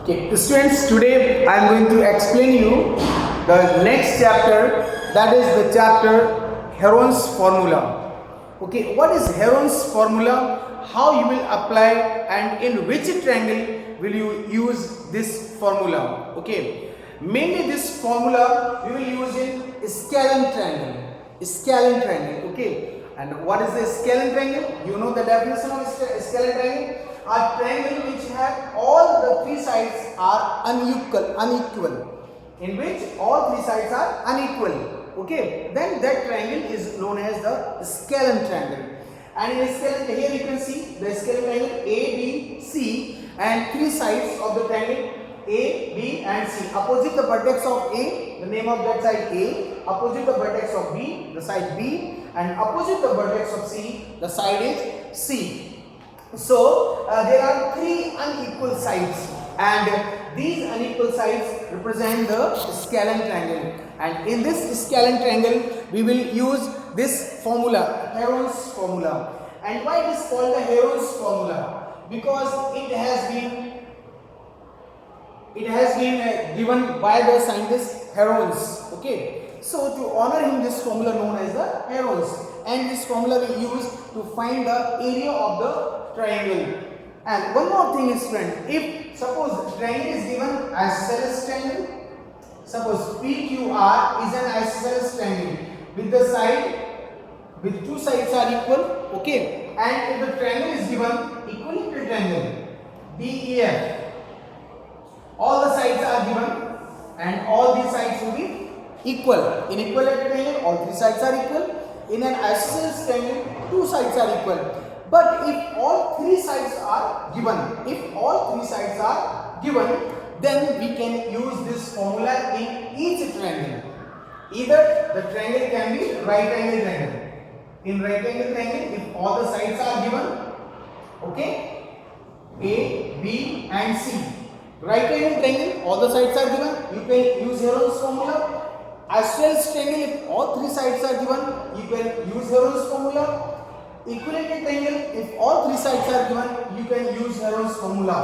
Okay, students, today I am going to explain you the next chapter, that is the chapter Heron's formula. Okay, what is Heron's formula? How you will apply and in which triangle will you use this formula? Okay, mainly this formula we will use in scalene triangle. Scalene triangle. Okay, and what is the scalene triangle? You know the definition of scalene triangle. A triangle which have all the three sides are unequal, in which all three sides are unequal. Okay, then that triangle is known as the scalene triangle. And in scalene, here you can see the scalene triangle A, B, C, and three sides of the triangle A, B, and C. Opposite the vertex of A, the name of that side A. Opposite the vertex of B, the side B, and opposite the vertex of C, the side is C. So there are three unequal sides, and these unequal sides represent the scalene triangle. And in this scalene triangle, we will use this formula, Heron's formula. And why it is called the Heron's formula? Because it has been given by the scientist Heron's. Okay, so to honor him, this formula known as the Heron's, and this formula we use to find the area of the triangle. And one more thing is, friend, if suppose the triangle is given isosceles triangle, suppose PQR is an isosceles triangle with two sides are equal, okay, and if the triangle is given equilateral triangle DEF, all the sides are given and all these sides will be equal. In equilateral triangle, all three sides are equal. In an isosceles triangle, two sides are equal. But if all three sides are given, then we can use this formula in each triangle. Either the triangle can be right angle triangle. In right angle triangle, if all the sides are given, okay, A, B, and C. Right angle triangle, all the sides are given, you can use Heron's formula. Isosceles triangle, if all three sides are given, you can use Heron's formula. Equilateral triangle, if all three sides are given, you can use Heron's formula.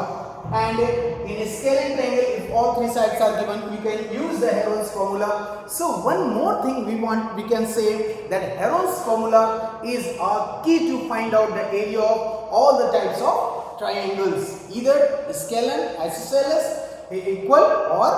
And in a scalene triangle, if all three sides are given, you can use the Heron's formula. So one more thing we can say that Heron's formula is a key to find out the area of all the types of triangles, either scalene, isosceles, equal, or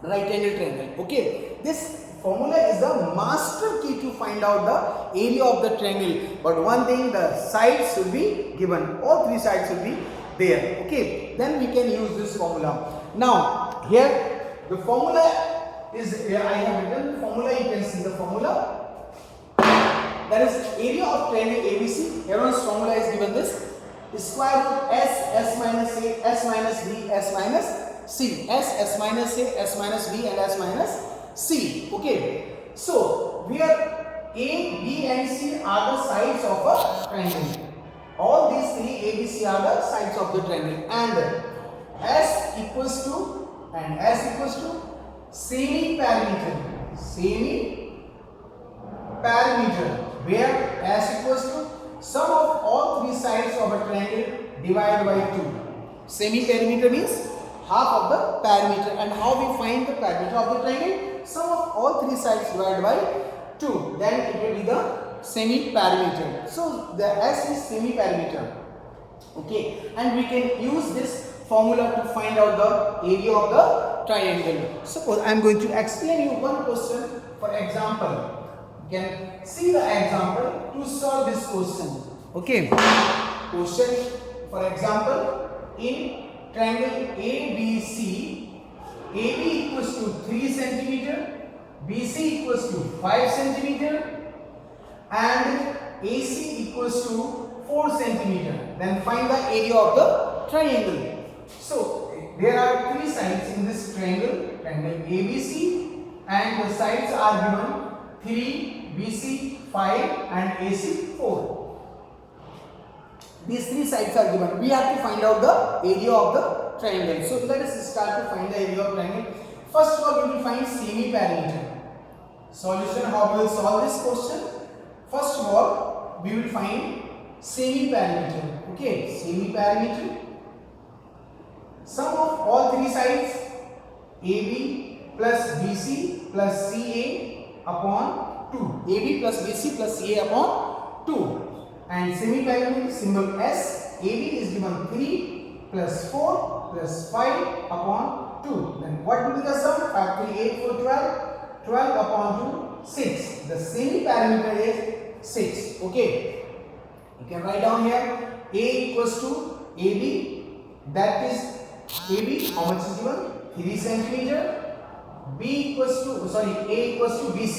right angle triangle. Okay, this formula is the master key to find out the area of the triangle. But one thing, the sides should be given, all three sides should be there. Okay, then we can use this formula. Now here the formula is, I have written the formula, you can see the formula, that is area of triangle ABC. Heron's formula is given this: square root S minus A, S minus B, S minus C, S minus A, S minus B, and S minus C. Okay, so where A, B, and C are the sides of a triangle. All these three A, B, C are the sides of the triangle, and S equals to semi-perimeter, where S equals to sum of all three sides of a triangle divided by 2. Semi-perimeter means half of the perimeter, and how we find the perimeter of the triangle? Sum of all three sides divided by 2, then it will be the semi-perimeter. So the S is semi-perimeter. Okay, and we can use this formula to find out the area of the triangle. Suppose I am going to explain you one question. For example, you can see the example to solve this question. Okay, question, for example, in triangle ABC, AB equals to 3 cm, BC equals to 5 cm, and AC equals to 4 cm. Then find the area of the triangle. So there are three sides in this triangle, ABC, and the sides are given 3, BC 5, and AC 4. These three sides are given. We have to find out the area of the triangle. So let us start to find the area of triangle. First of all, we will find semi-perimeter. Solution: how we will solve this question? First of all, we will find semi-perimeter. Okay, semi-perimeter. Sum of all three sides, AB plus BC plus CA upon 2. AB plus BC plus CA upon 2. And semi-parallel symbol S, AB is given 3 plus 4 plus 5 upon 2. Then what will be the sum? 5, 3, 8, 4, 12. 12 upon 2, 6. The semi-parameter is 6. Okay. You can write down here A equals to AB. That is AB. How much is given? 3 centimeter. B equals to, sorry, A equals to BC.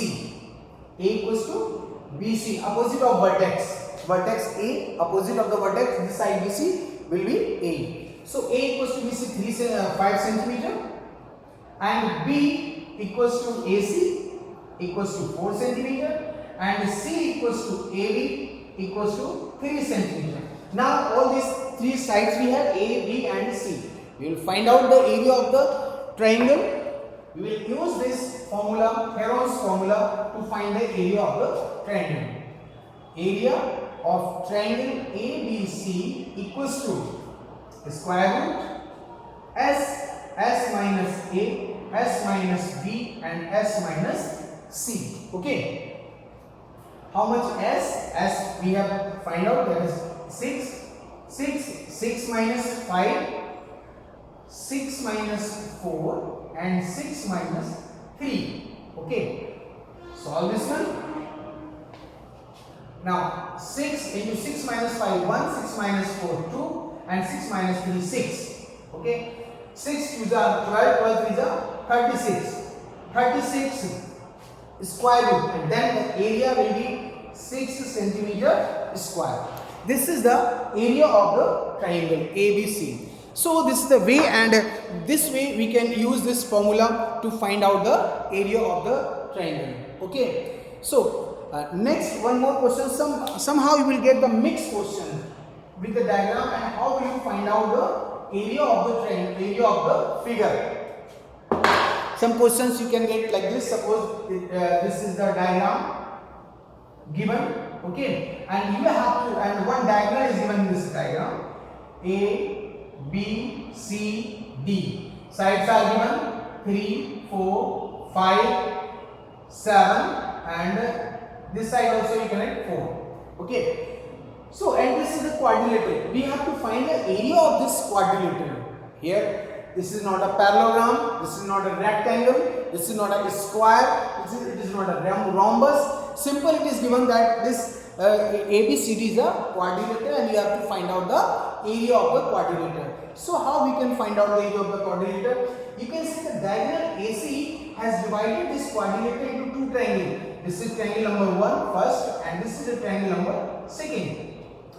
A equals to BC. Opposite of vertex. Vertex A. Opposite of the vertex. This side BC will be A. So A equals to BC 5 centimeter. And B equals to AC equals to 4 centimeter, and C equals to AB equals to 3 centimeter. Now all these three sides we have A, B and C. We will find out the area of the triangle. We will use this formula, Heron's formula, to find the area of the triangle. Area of triangle ABC equals to square root S minus A, S minus B and S minus C. Okay. How much S? S we have find out, that is 6 minus 5, 6 minus 4 and 6 minus 3. Okay. Solve this one. Now 6 into 6 minus 5 1, 6 minus 4 2 and 6 minus 3 6. Okay. 6 2s are 12, 12 3s are 36. 36 square root, and then the area will be 6 centimeter square. This is the area of the triangle ABC. So this is the way, and this way we can use this formula to find out the area of the triangle. Okay. So next one more question. Somehow you will get the mixed question with the diagram, and how will you find out the area of the triangle, area of the figure. Some questions you can get like this. Suppose this is the diagram given, okay, and you have to, and one diagonal is given in this diagram. A, B, C, D. Sides are given 3, 4, 5, 7, and this side also you can write 4. Okay. So, and this is the quadrilateral. We have to find the area of this quadrilateral. Here, this is not a parallelogram, this is not a rectangle, this is not a square, it is not a rhombus. Simple, it is given that this ABCD is a quadrilateral, and you have to find out the area of the quadrilateral. So how we can find out the area of the quadrilateral? You can see the diagonal AC has divided this quadrilateral into two triangles. This is triangle number 1 first, and this is the triangle number 2.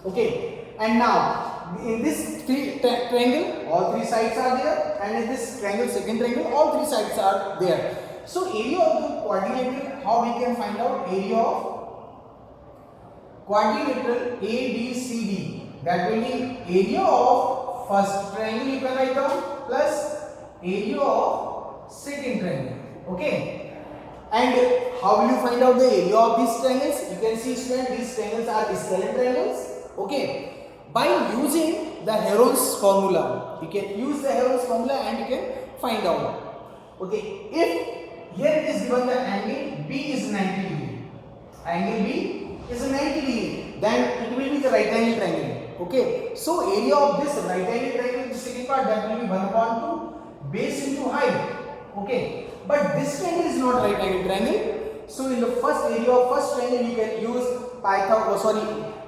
Okay, and now in this triangle all three sides are there, and in this triangle, second triangle, all three sides are there. So area of the quadrilateral, how we can find out area of quadrilateral ABCD? That will be area of first triangle you can write down plus area of second triangle. Okay. And how will you find out the area of these triangles? You can see, student, these triangles are scalene triangles. Okay. By using the Heron's formula, you can use the Heron's formula and you can find out. Okay. If here it is given the angle B is 90 degree, angle B is 90 degree, then it will be the right angle triangle. Okay. So area of this right angle triangle, the second part, that will be 1/2 base into height. Okay. But this triangle is not right angle triangle. So in the first area of first triangle, you can use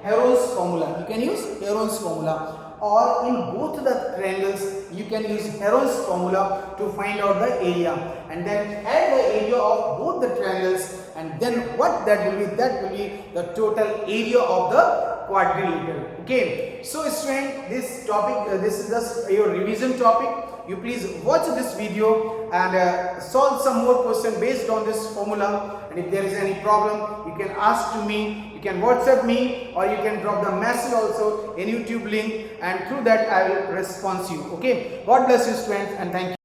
Heron's formula. You can use Heron's formula. Or in both the triangles, you can use Heron's formula to find out the area, and then add the area of both the triangles, and then what that will be? That will be the total area of the quadrilateral. Okay. So student, this topic, this is just your revision topic. You please watch this video and solve some more questions based on this formula. And if there is any problem, you can ask to me, you can WhatsApp me, or you can drop the message also in YouTube link, and through that I will respond to you. Okay. God bless you, students, and thank you.